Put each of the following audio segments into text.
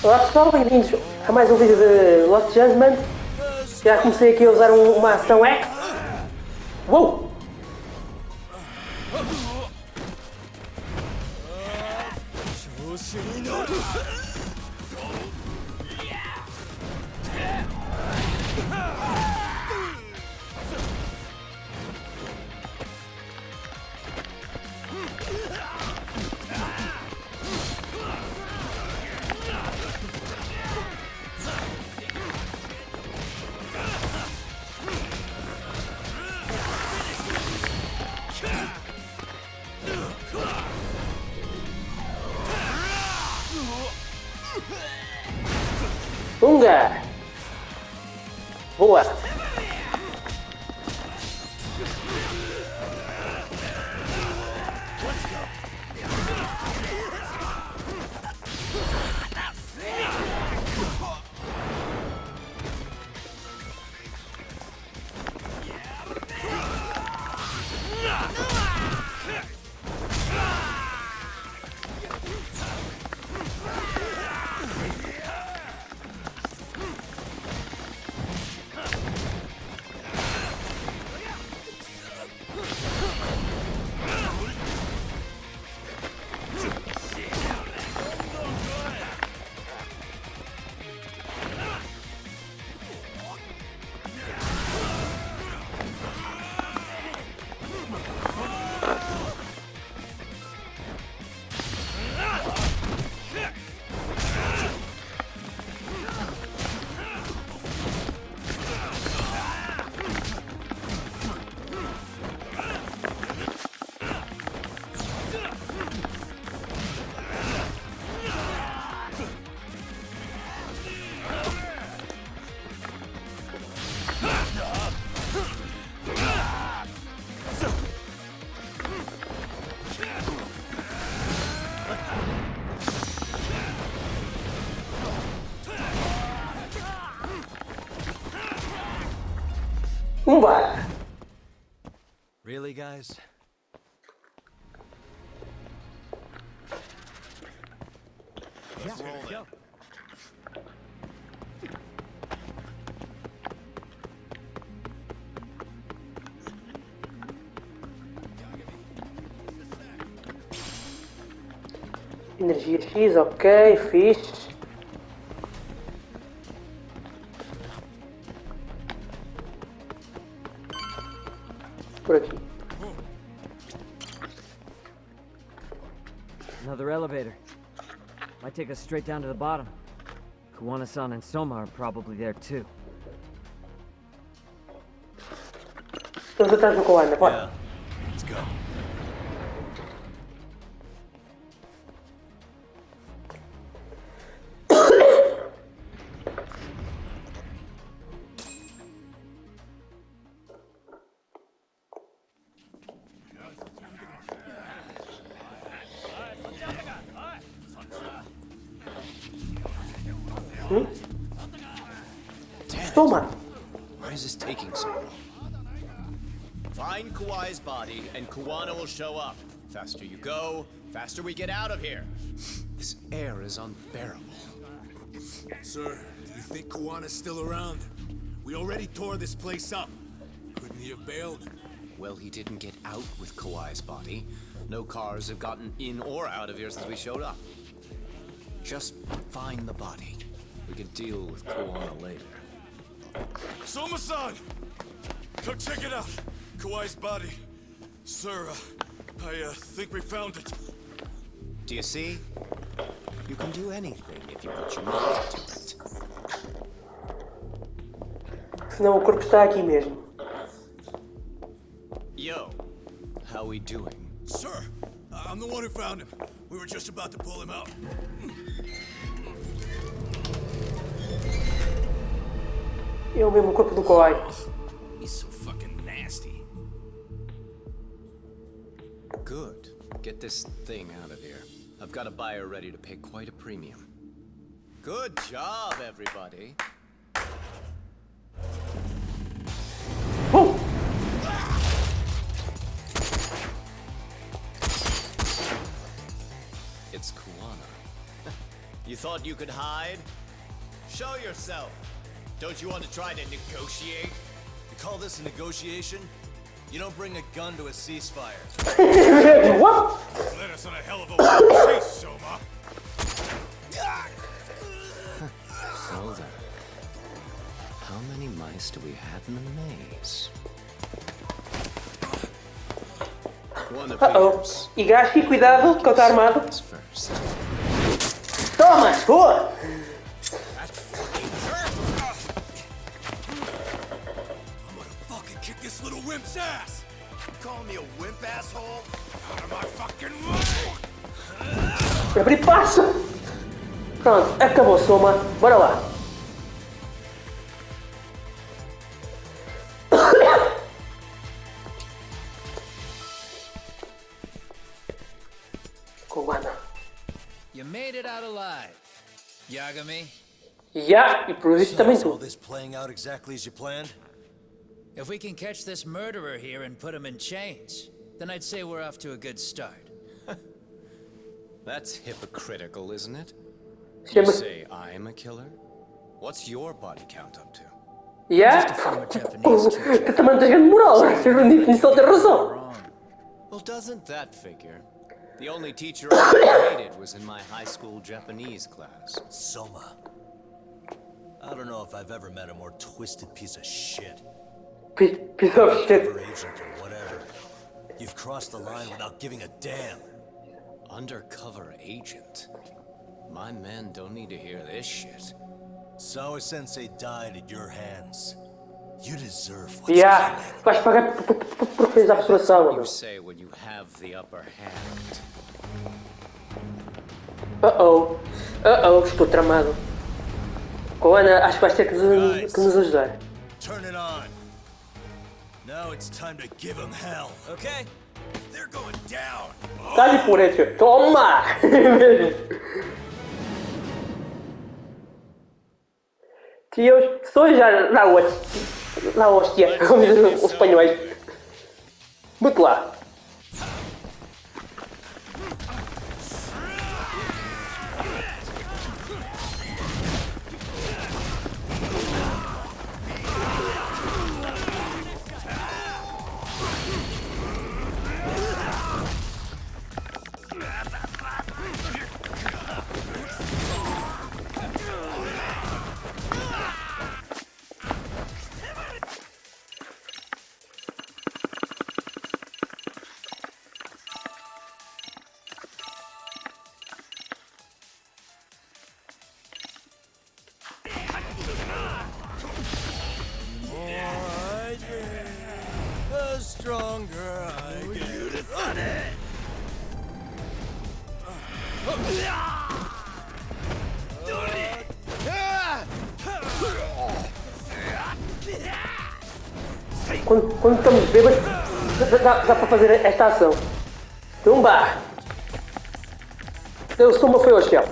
Olá pessoal, bem-vindos a mais um vídeo de Lost Judgment. Já comecei aqui a usar uma ação X. Uou! Unga! Boa! Vambora! Really, guys? Let's roll it. Energia X, ok, fixe. Por aqui. Another elevator. Might take us straight down to the bottom. Kuwana-san and Soma are probably there too. Estamos atrás do Koana, bora. Yeah. Let's go. Toma! Why is this taking so long? Find Kawai's body, and Kuwana will show up. Faster you go, faster we get out of here. This air is unbearable. Sir, do you think Kuwana's still around? We already tore this place up. Couldn't he have bailed? Well, he didn't get out with Kawai's body. No cars have gotten in or out of here since we showed up. Just find the body. We can deal with Kuwana later. Soma-san! Come check it out. Kawai's body. Sir, I think we found it. Do you see? You can do anything if you put your mind to it. Senão o corpo está aqui mesmo. Yo, how we doing? Sir, I'm the one who found him. We were just about to pull him out. É o mesmo corpo do Kawai. He's so fucking nasty. Good. Get this thing out of here. I've got a buyer ready to pay quite a premium. Good job, everybody. Oh! It's Kuwana. You thought you could hide? Show yourself. Don't you want to try to negotiate? You call this a negotiation? You don't bring a gun to a ceasefire. What? Led us on a hell of a wild chase, Soma. So then, how many mice do we have in the maze? One appears. Igashi, cuidado, que ele está armado. First. Toma, boa! I'm gonna fucking kick this little wimp's ass. You calling me a wimp, asshole? Out of my fucking way. Abri passo! Pronto, acabou, Soma. Bora lá. Kuwana. You made it out alive, Yagami. E por isso também Is all tu. this playing out exactly as you planned? If we can catch this murderer here and put him in chains, then I'd say we're off to a good start. That's hypocritical, isn't it? You Chama. say I'm a killer? What's your body count up to? Just a former Japanese teacher. Que também tens grande moral. Nisso ele tem razão. Wrong. Well, doesn't that figure? The only teacher I ever hated was in my high school Japanese class. Soma. I don't know if I've ever met a more twisted piece of shit. Piece of shit. Or agent or whatever. You've crossed the line without giving a damn. Undercover agent? My men don't need to hear this shit. Sawa-sensei died at your hands. You deserve what's coming. Vais pagar por fez a absorção, mano. You say when you have the upper hand. Estou tramado. Koana, acho que vais ter que nos ajudar. Turn it on. Now it's time to give him hell. Okay, they're going down. Dá-lhe por isso. Toma! Tio, pessoas já na hostia, como dizem os espanhóis. Muito lá. The stronger I get. Quando estamos bêbados, dá para fazer esta ação. Tumba! O Soma foi ao chão.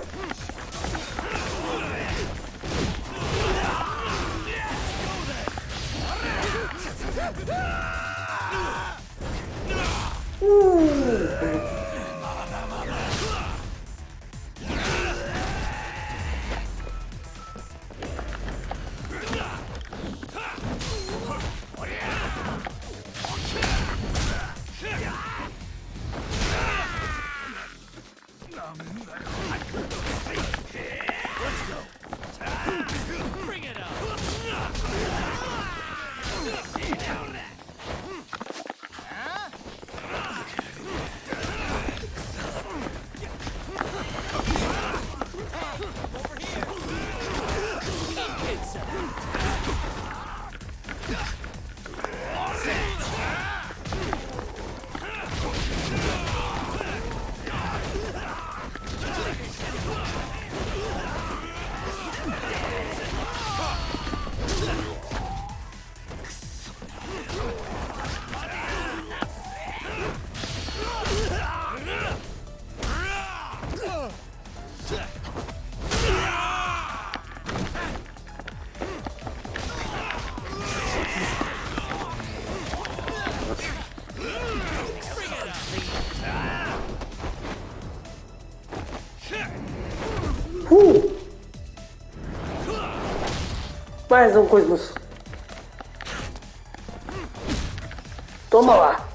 Mais um coisa no... Toma lá.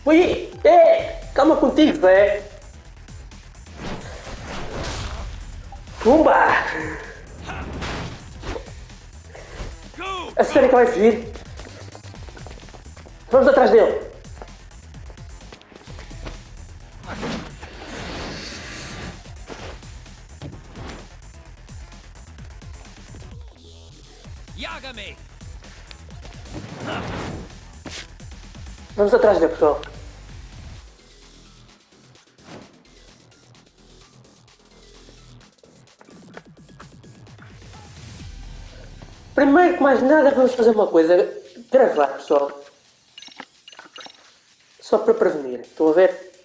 Ui! Calma contigo, Zé. Pumba! A sério que vai fugir? Vamos atrás dele. Yagami! Vamos atrás dele, pessoal. Primeiro que mais nada vamos fazer uma coisa. Gravar, pessoal. Só para prevenir. Estão a ver?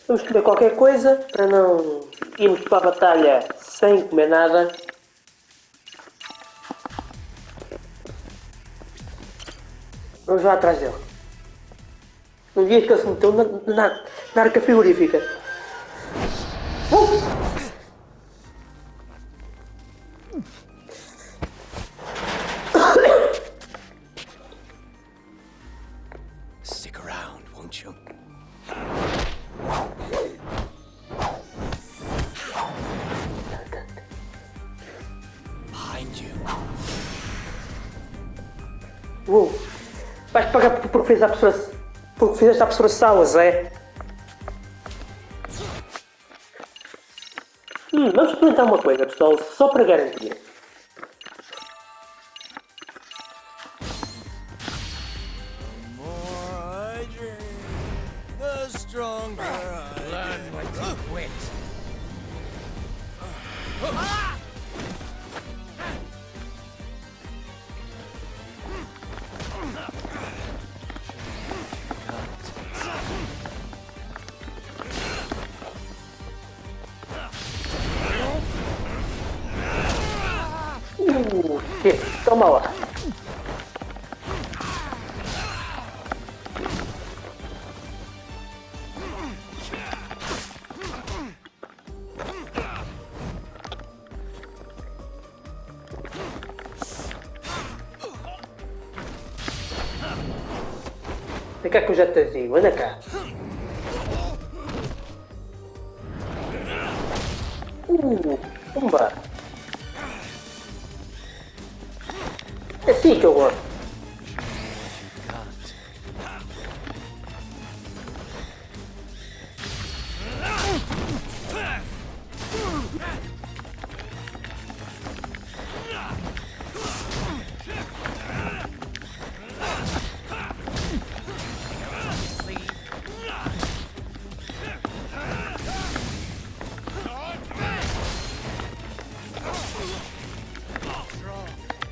Vamos comer qualquer coisa para não irmos para a batalha sem comer nada. Vamos lá atrás dele. Não vi que ele se meteu na arca frigorífica. Stick around, won't you? Behind you. Vais pagar porque fez a pessoa. Porque fizeste a pessoa salas, é? Vamos experimentar uma coisa, pessoal, só para garantir. Learn what you quit. Toma lá. Vem cá que eu já te digo, anda cá. Pumba. É assim que eu gosto.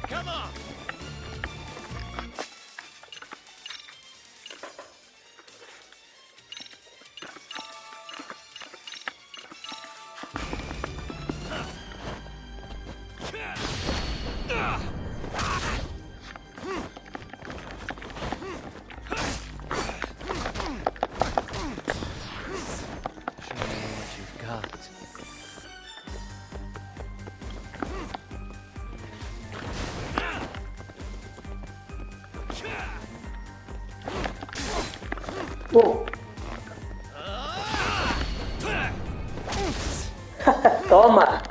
Come on! Toma!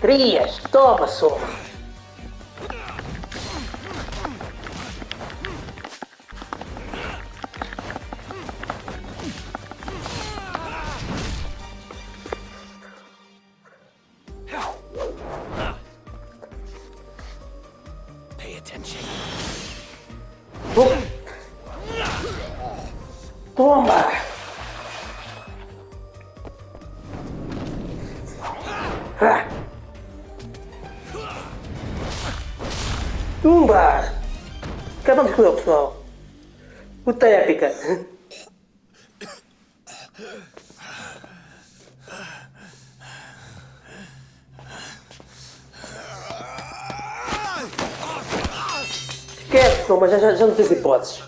Crias, toma, soma. Pay attention. Toma! Tumba! Acabamos com ele, pessoal. Luta épica. Esquece, mas já não tens hipóteses.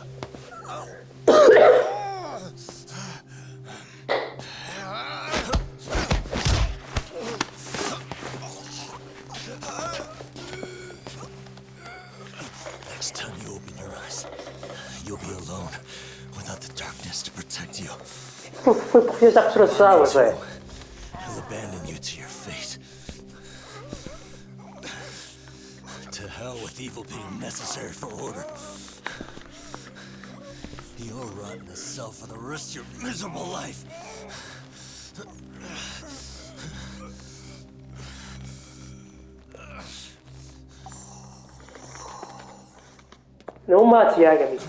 Next time you open your eyes, you'll be alone, without the darkness to protect you. Foi porque fez a restauração, Zé. He'll abandon you to your fate. To hell with evil being necessary for order. You'll rot in a cell for the rest of your miserable life. Não mate, Yagami.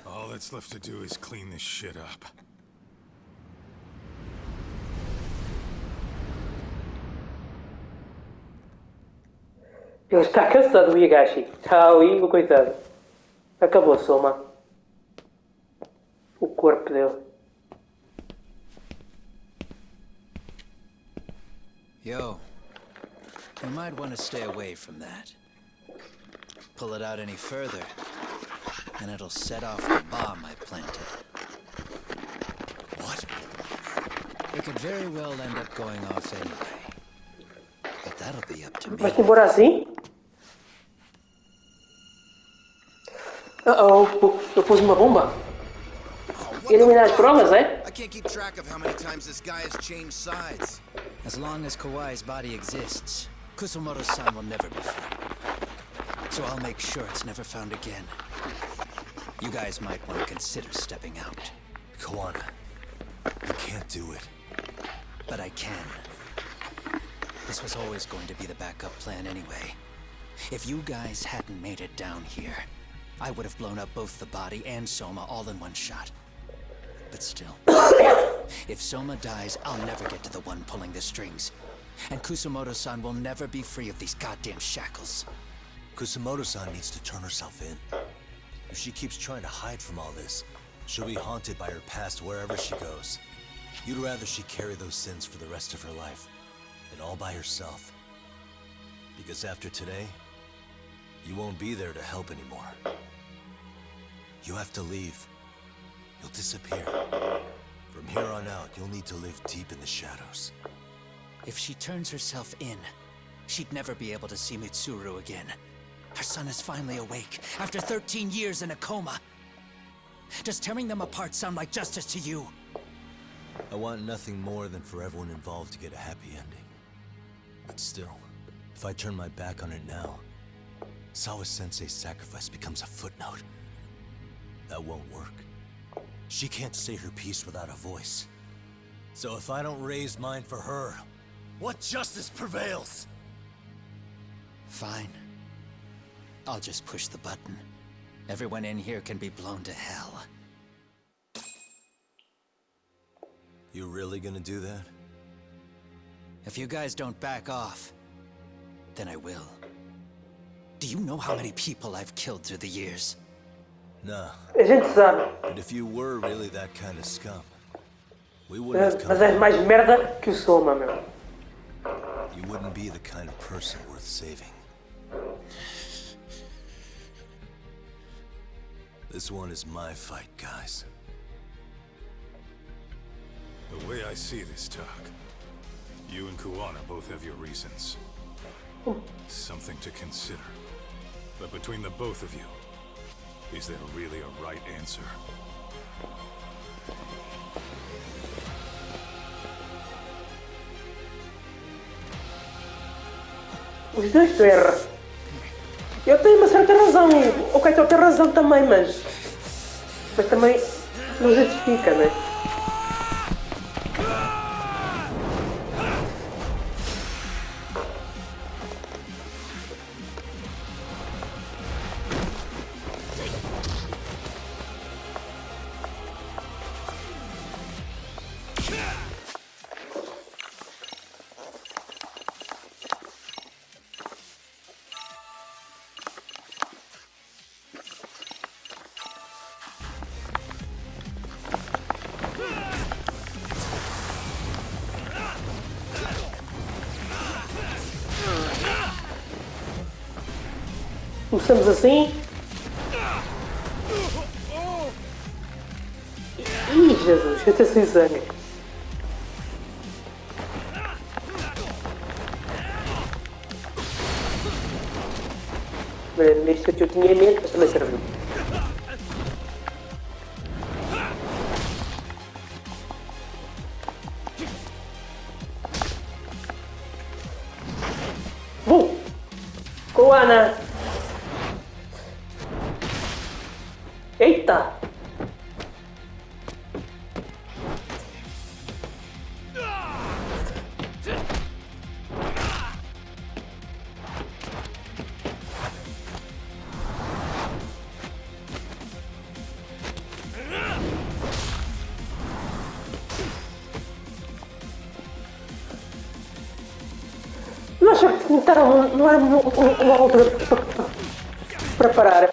All that's left to do is clean this shit up. Ele está cansado, o Yagashi. Está ali, o coitado. Acabou a soma. O corpo dele. Yo, you might want to stay away from that. Pull it out any further, and it'll set off the bomb I planted. What? It could very well end up going off anyway. But that'll be up to me. Vai-te embora assim? Eu pus uma bomba. Eliminar as provas, é? I can't keep track of how many times this guy has changed sides. As long as Kawai's body exists, Kusumoto-san will never be free. So I'll make sure it's never found again. You guys might want to consider stepping out. Kawana, you can't do it. But I can. This was always going to be the backup plan anyway. If you guys hadn't made it down here, I would have blown up both the body and Soma all in one shot. But still, if Soma dies, I'll never get to the one pulling the strings. And Kusumoto-san will never be free of these goddamn shackles. Kusumoto-san needs to turn herself in. If she keeps trying to hide from all this, she'll be haunted by her past wherever she goes. You'd rather she carry those sins for the rest of her life, and all by herself. Because after today, you won't be there to help anymore. You have to leave. You'll disappear. From here on out, you'll need to live deep in the shadows. If she turns herself in, she'd never be able to see Mitsuru again. Her son is finally awake, after 13 years in a coma. Does tearing them apart sound like justice to you? I want nothing more than for everyone involved to get a happy ending. But still, if I turn my back on it now, Sawa-sensei's sacrifice becomes a footnote. That won't work. She can't say her piece without a voice. So if I don't raise mine for her, what justice prevails? Fine. I'll just push the button. Everyone in here can be blown to hell. You really gonna do that? If you guys don't back off, then I will. Do you know how many people I've killed through the years? Nah. A gente sabe. But if you were really that kind of scum, we wouldn't have come. Mas és mais merda que o Soma, meu. You wouldn't be the kind of person worth saving. This one is my fight, guys. The way I see this, Tak, you and Kuwana both have your reasons. Something to consider. But between the both of you, is there really a right answer? Os dois estão errados. Eu tenho uma certa razão. O Kaito tem razão também, mas também não justifica, né? Começamos assim. Ih, Jesus, até sem sangue. Neste que eu tinha em mente, mas também serviu. Koana! Eita! Não acho que não era uma altura para parar.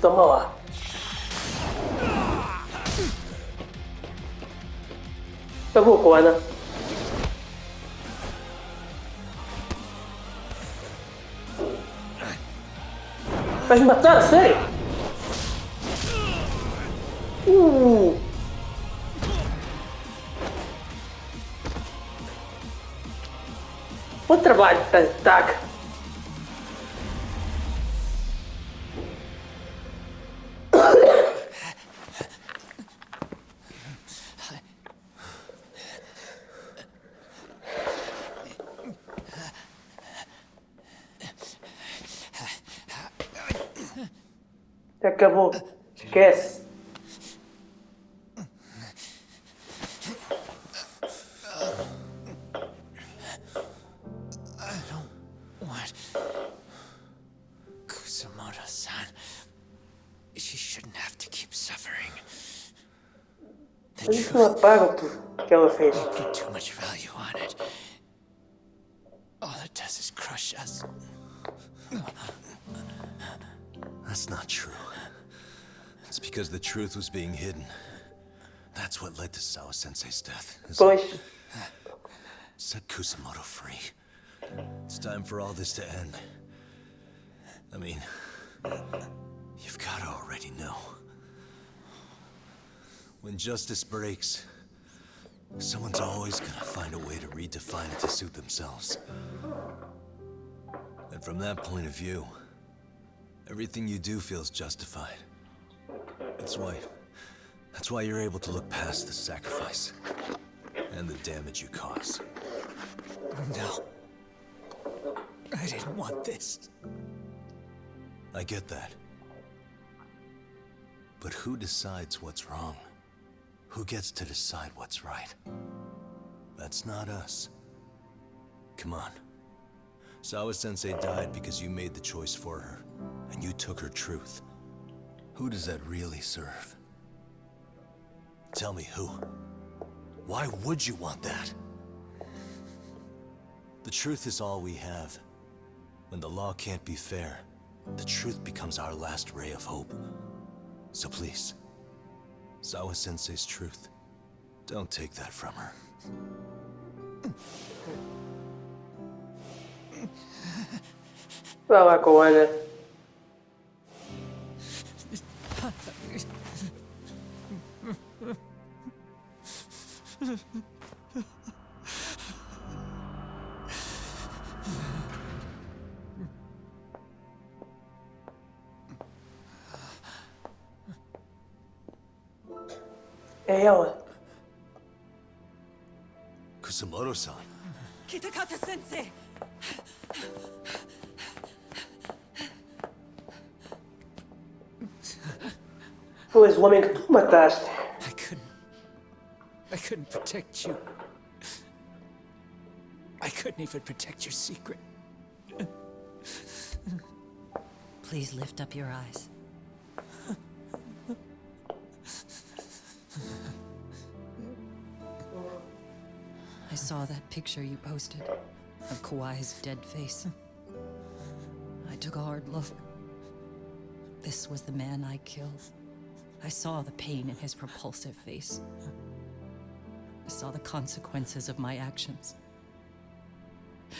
Toma lá. Tá bom, Koana. Vai me matar, sério? Bom trabalho, Tag. Acabou. Esquece. Kusamoto-san. She shouldn't have to keep suffering. Isso não apaga o que ela fez. Put too much value on it. All it does is crush us. That's not true. It's because the truth was being hidden. That's what led to Sawa-sensei's death. Pois. Set Kusamoto free. It's time for all this to end. I mean, you've got to already know. When justice breaks, someone's always gonna find a way to redefine it to suit themselves. And from that point of view, everything you do feels justified. That's why you're able to look past the sacrifice and the damage you cause. No. I didn't want this. I get that. But who decides what's wrong? Who gets to decide what's right? That's not us. Come on. Sawa-sensei died because you made the choice for her, and you took her truth. Who does that really serve? Tell me who. Why would you want that? The truth is all we have. When the law can't be fair, the truth becomes our last ray of hope. So please, Sawa-sensei's truth, don't take that from her. Vai lá, Koana. É ela. Kusumoto-san. Kitakata-sensei! Tu és o homem que tu mataste. I couldn't protect you. I couldn't even protect your secret. Please lift up your eyes. I saw that picture you posted of Kawai's dead face. I took a hard look. This was the man I killed. I saw the pain in his repulsive face. I saw the consequences of my actions.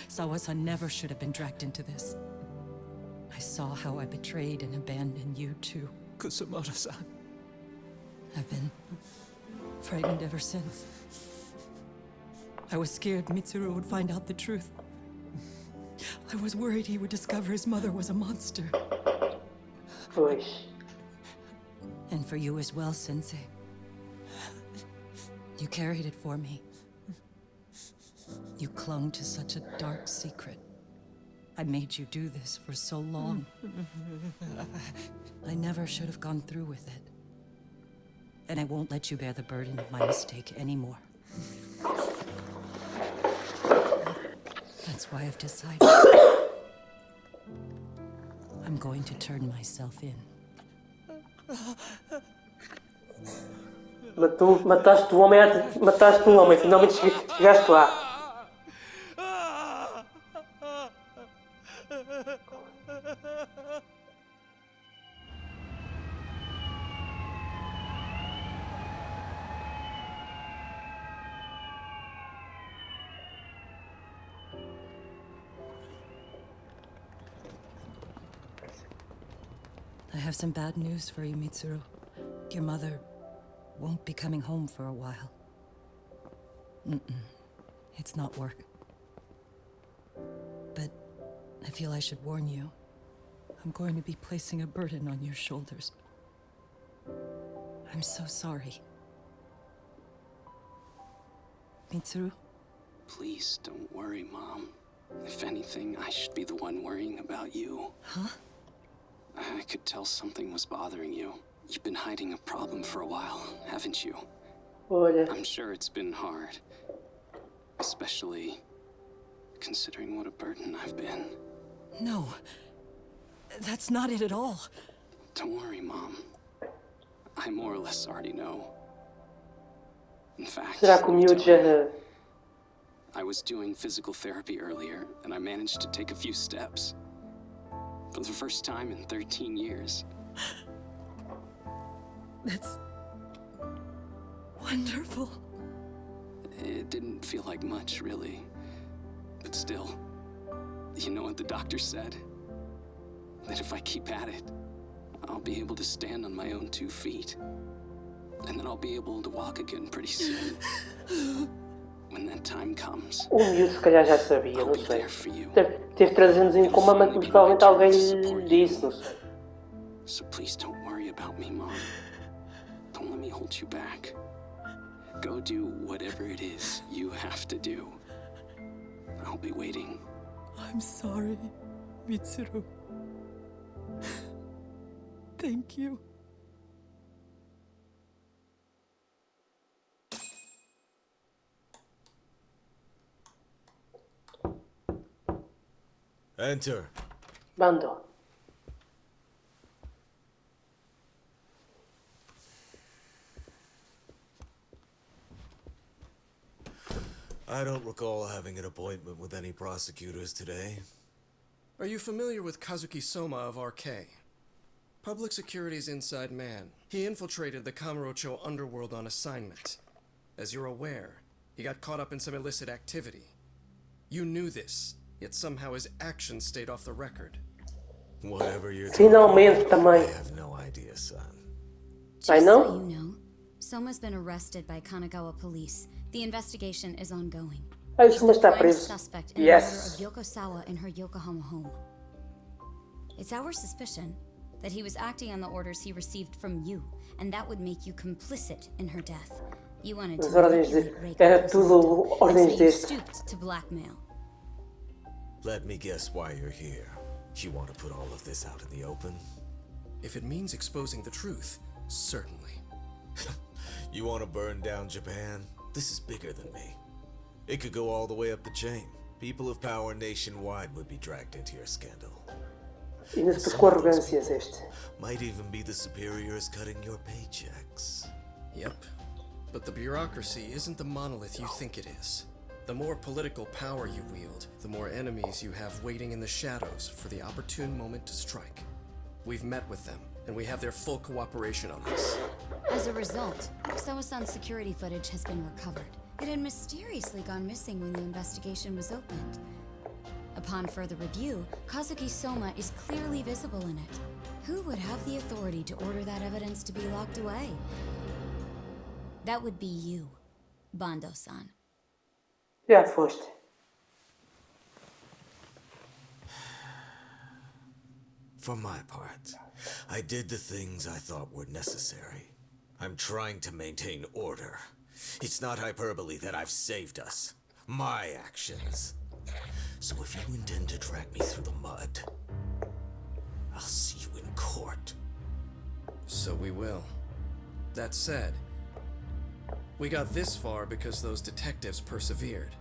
Sawa-san never should have been dragged into this. I saw how I betrayed and abandoned you too. Kusumoto-san. I've been frightened ever since. I was scared Mitsuru would find out the truth. I was worried he would discover his mother was a monster. Pois. And for you as well, Sensei. You carried it for me. You clung to such a dark secret. I made you do this for so long. I never should have gone through with it. And I won't let you bear the burden of my mistake anymore. That's why I've decided. I'm going to turn myself in. Mas tu mataste um homem, finalmente chegaste lá. I have some bad news for you, Mitsuru. Your mother won't be coming home for a while. It's not work. But I feel I should warn you. I'm going to be placing a burden on your shoulders. I'm so sorry. Mitsuru? Please don't worry, Mom. If anything, I should be the one worrying about you. Huh? I could tell something was bothering you. You've been hiding a problem for a while, haven't you? Olha. I'm sure it's been hard. Especially considering what a burden I've been. No. That's not it at all. Don't worry, Mom. I more or less already know. In fact, Será que o miúdo já... I was doing physical therapy earlier, and I managed to take a few steps. For the first time in 13 years. That's wonderful. It didn't feel like much, really. But still, you know what the doctor said? That if I keep at it, I'll be able to stand on my own 2 feet. And then I'll be able to walk again pretty soon. When that time comes, O miúdo se calhar já sabia, I'll não be sei. there for you. Teve 3 anos em coma, mas provavelmente alguém lhe disse, não sei. So please don't worry about me, Mom. Don't let me hold you back. Go do whatever it is you have to do. I'll be waiting. I'm sorry, Mitsuru. Thank you. Enter. Bando. I don't recall having an appointment with any prosecutors today. Are you familiar with Kazuki Soma of RK? Public Security's inside man. He infiltrated the Kamurocho underworld on assignment. As you're aware, he got caught up in some illicit activity. You knew this, yet somehow his actions stayed off the record. Whatever you're talking Finalmente about, também. I have no idea, son. I Just know. so you know, Soma's been arrested by Kanagawa police. The investigation is ongoing. Ai, He's Soma the está prime preso. suspect in Yes. the murder of Yoko Sawa in her Yokohama home. It's our suspicion that he was acting on the orders he received from you, and that would make you complicit in her death. You wanted to As ordens manipulate de... Reiko Era Kusumoto, tudo and ordens so you deste. stooped to blackmail. Let me guess why you're here. You want to put all of this out in the open? If it means exposing the truth, certainly. You want to burn down Japan? This is bigger than me. It could go all the way up the chain. People of power nationwide would be dragged into your scandal. E nesse com arrogâncias este. Might even be the superiors cutting your paychecks. Yep. But the bureaucracy isn't the monolith you think it is. The more political power you wield, the more enemies you have waiting in the shadows for the opportune moment to strike. We've met with them, and we have their full cooperation on this. As a result, Sawa-san's security footage has been recovered. It had mysteriously gone missing when the investigation was opened. Upon further review, Kazuki Soma is clearly visible in it. Who would have the authority to order that evidence to be locked away? That would be you, Bando-san. Já foste. For my part, I did the things I thought were necessary. I'm trying to maintain order. It's not hyperbole that I've saved us. My actions. So if you intend to drag me through the mud, I'll see you in court. So we will. That said, we got this far because those detectives persevered.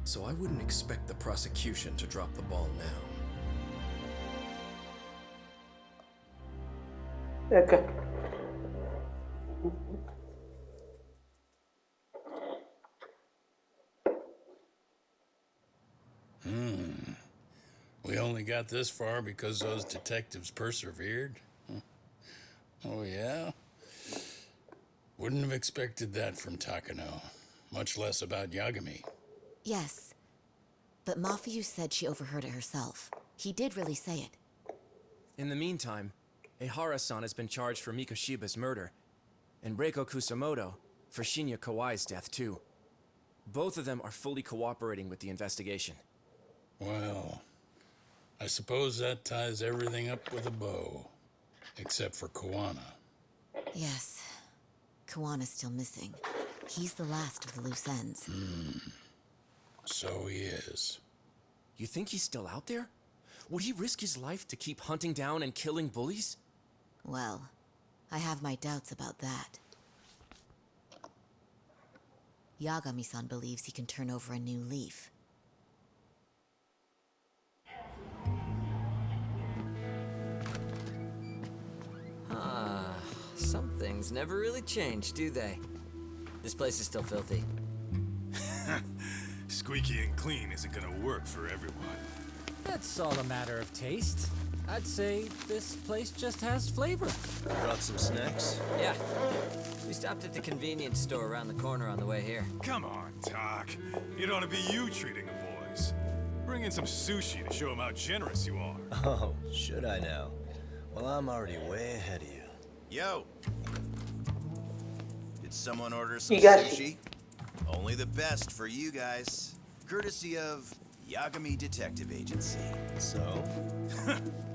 So I wouldn't expect the prosecution to drop the ball now. Okay. We only got this far because those detectives persevered? Oh, yeah? Wouldn't have expected that from Takano, much less about Yagami. Yes, but Mafuyu said she overheard it herself. He did really say it. In the meantime, Ehara-san has been charged for Mikoshiba's murder, and Reiko Kusamoto for Shinya Kawai's death, too. Both of them are fully cooperating with the investigation. Well, I suppose that ties everything up with a bow. Except for Kuwana. Yes. Kuwana's still missing. He's the last of the loose ends. So he is. You think he's still out there? Would he risk his life to keep hunting down and killing bullies? Well, I have my doubts about that. Yagami-san believes he can turn over a new leaf. Some things never really change, do they? This place is still filthy. Squeaky and clean isn't gonna work for everyone. That's all a matter of taste. I'd say this place just has flavor. Brought some snacks? Yeah. We stopped at the convenience store around the corner on the way here. Come on, Doc. It ought to be you treating the boys. Bring in some sushi to show them how generous you are. Oh, should I now? Well, I'm already way ahead of you. Yo! Did someone order some sushi? Only the best for you guys. Courtesy of Yagami Detective Agency. So?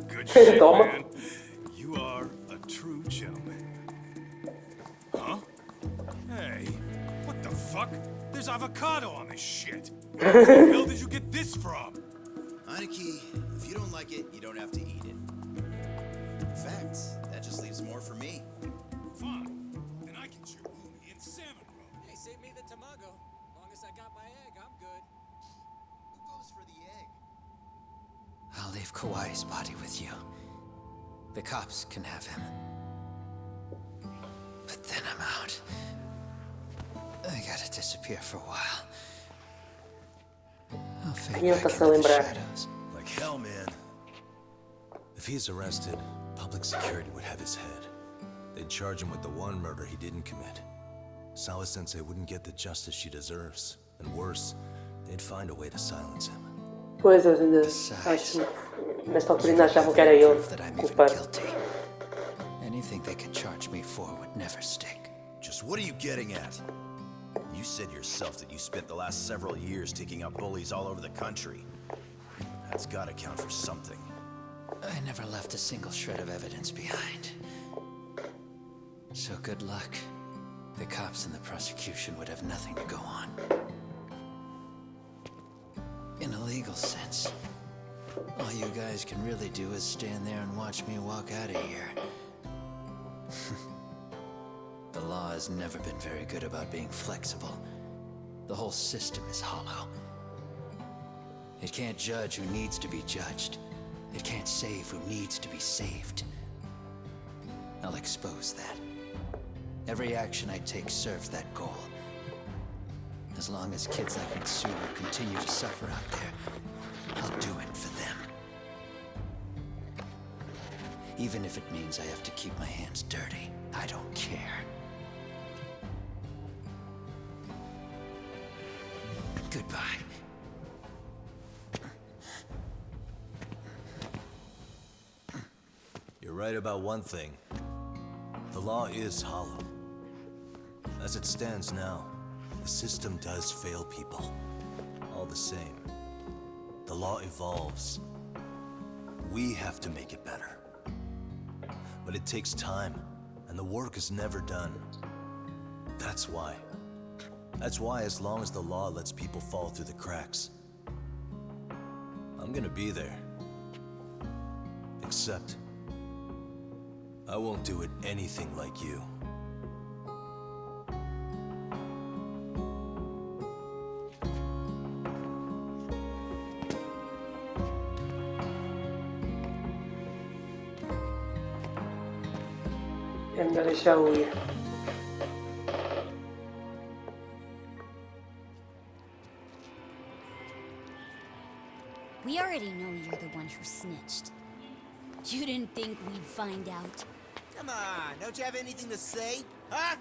Good shit, man. You are a true gentleman. Huh? Hey, what the fuck? There's avocado on this shit. Where the hell did you get this from? Aniki, if you don't like it, you don't have to eat it. In fact, that just leaves more for me. Fine. Then I can chew umi and salmon roe. Hey, save me the tamago. Long as I got my egg, I'm good. Who goes for the egg? I'll leave Kawai's body with you. The cops can have him. But then I'm out. I gotta disappear for a while. E ele está-se a lembrar. Like hell, man. If he's arrested, public security would have his head. They'd charge him with the one murder he didn't commit. Sawa-sensei wouldn't get the justice she deserves. And worse, they'd find a way to silence him. Pois, eu ainda acho, nesta altura ainda achavam que era ele o culpado. Anything they can charge me for would never stick. Just what are you getting at? You said yourself that you spent the last several years taking out bullies all over the country. That's gotta count for something. I never left a single shred of evidence behind. So good luck. The cops and the prosecution would have nothing to go on. In a legal sense, all you guys can really do is stand there and watch me walk out of here. The law has never been very good about being flexible. The whole system is hollow. It can't judge who needs to be judged. It can't save who needs to be saved. I'll expose that. Every action I take serves that goal. As long as kids like Mitsuru continue to suffer out there, I'll do it for them. Even if it means I have to keep my hands dirty, I don't care. Goodbye. You're right about one thing. The law is hollow. As it stands now, the system does fail people. All the same, the law evolves. We have to make it better. But it takes time, and the work is never done. That's why. That's why as long as the law lets people fall through the cracks, I'm gonna be there. Except, I won't do it anything like you. É melhor deixá-lo ir. We already know you're the one who snitched. You didn't think we'd find out? Come on, don't you have anything to say? Huh?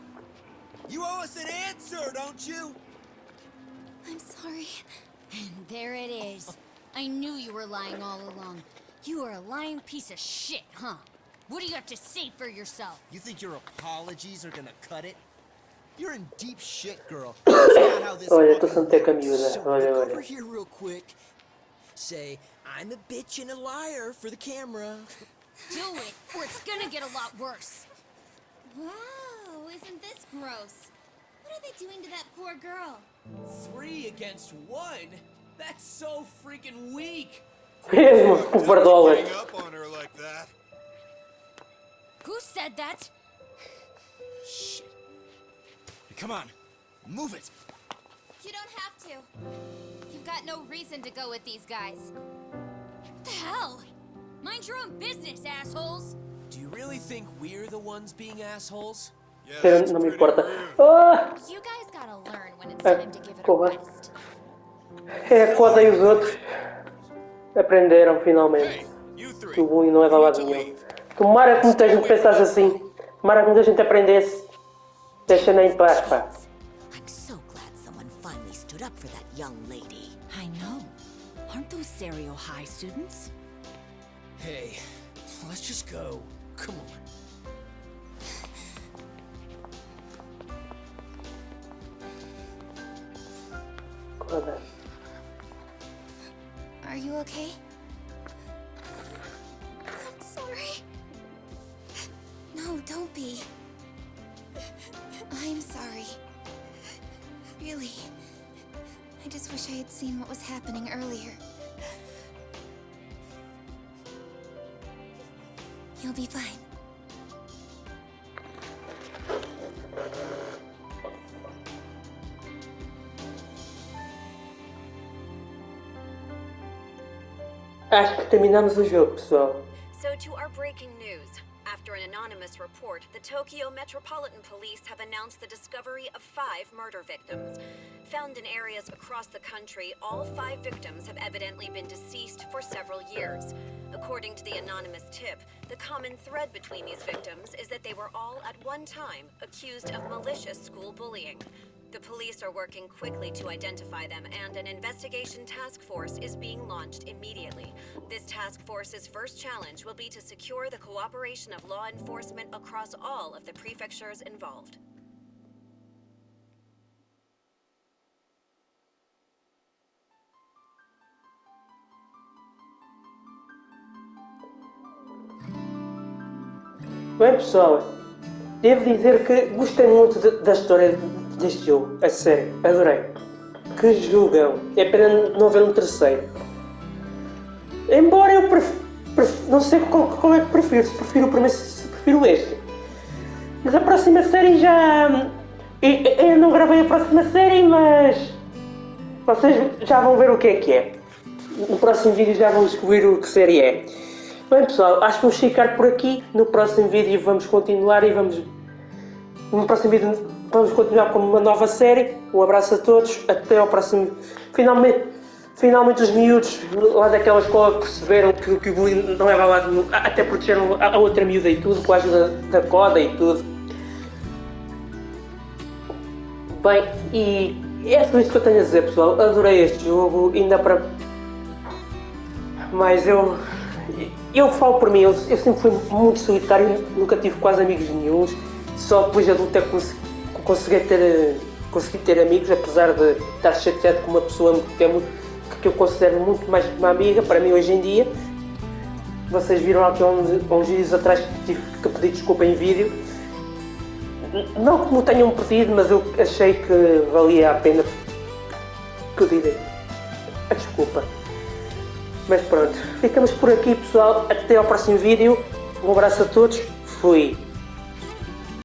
You owe us an answer, don't you? I'm sorry. And there it is. I knew you were lying all along. You are a lying piece of shit, huh? What do you have to say for yourself? You think your apologies are gonna cut it? You're in deep shit, girl. That's not how this Olha, estou sempre a ter miúda. So Olha, look over olha. here real quick. Say, I'm a bitch and a liar for the camera. Do it, or it's gonna get a lot worse. Wow, isn't this gross? What are they doing to that poor girl? 3 against 1? That's so freaking weak. O Bardola. up on her like that. Who said that? Shit. Come on, move it. You don't have to. You've got no reason to go with these guys. What the hell? Mind your own business, assholes. Do you really think we're the ones being assholes? Não me importa. Ah! You guys gotta learn when it's time to give it a Porra. rest. É, Koda e os outros aprenderam finalmente que o bullying não é da lado nenhum. Tomara que muita gente pensasse assim. Tomara que muita gente aprendesse. Deixa-na em paz, pá. I'm so glad someone finally stood up for that young lady. I know. Aren't those Serio High students? Hey, let's just go. Come on. Koda. Are you okay? I'm sorry. No, don't be. I'm sorry. Really. I just wish I had seen what was happening earlier. You'll be fine. Acho que terminamos o jogo, pessoal. So to our breaking news. After after an anonymous report, the Tokyo Metropolitan Police have announced the discovery of 5 murder victims. Found in areas across the country, all 5 victims have evidently been deceased for several years. According to the anonymous tip, the common thread between these victims is that they were all at one time accused of malicious school bullying. The police are working quickly to identify them, and an investigation task force is being launched immediately. This task force's first challenge will be to secure the cooperation of law enforcement across all of the prefectures involved. Bem, pessoal, devo dizer que gostei muito da história deste jogo, a sério, adorei. Que jogão, é pena não haver um terceiro. Embora eu não sei qual é que prefiro, se prefiro o primeiro, se prefiro este. Mas a próxima série já... Eu não gravei a próxima série, mas... Vocês já vão ver o que é. No próximo vídeo já vão descobrir o que série é. Bem, pessoal, acho que vamos ficar por aqui. No próximo vídeo vamos continuar e no próximo vídeo vamos continuar com uma nova série. Um abraço a todos, até ao próximo. Finalmente os miúdos lá daquela escola perceberam que o bullying não é balado, até protegeram a outra miúda e tudo, com a ajuda da coda e tudo. Bem, e é só isso que eu tenho a dizer, pessoal. Adorei este jogo, ainda para... Mas eu falo por mim, eu sempre fui muito solitário, nunca tive quase amigos nenhuns. Só depois de adulto é que consegui ter amigos, apesar de estar chateado com uma pessoa que eu considero muito mais que uma amiga para mim hoje em dia. Vocês viram aqui há uns vídeos atrás que tive que pedir desculpa em vídeo. Não que me tenham pedido, mas eu achei que valia a pena pedir a desculpa. Mas pronto, ficamos por aqui, pessoal. Até ao próximo vídeo. Um abraço a todos. Fui.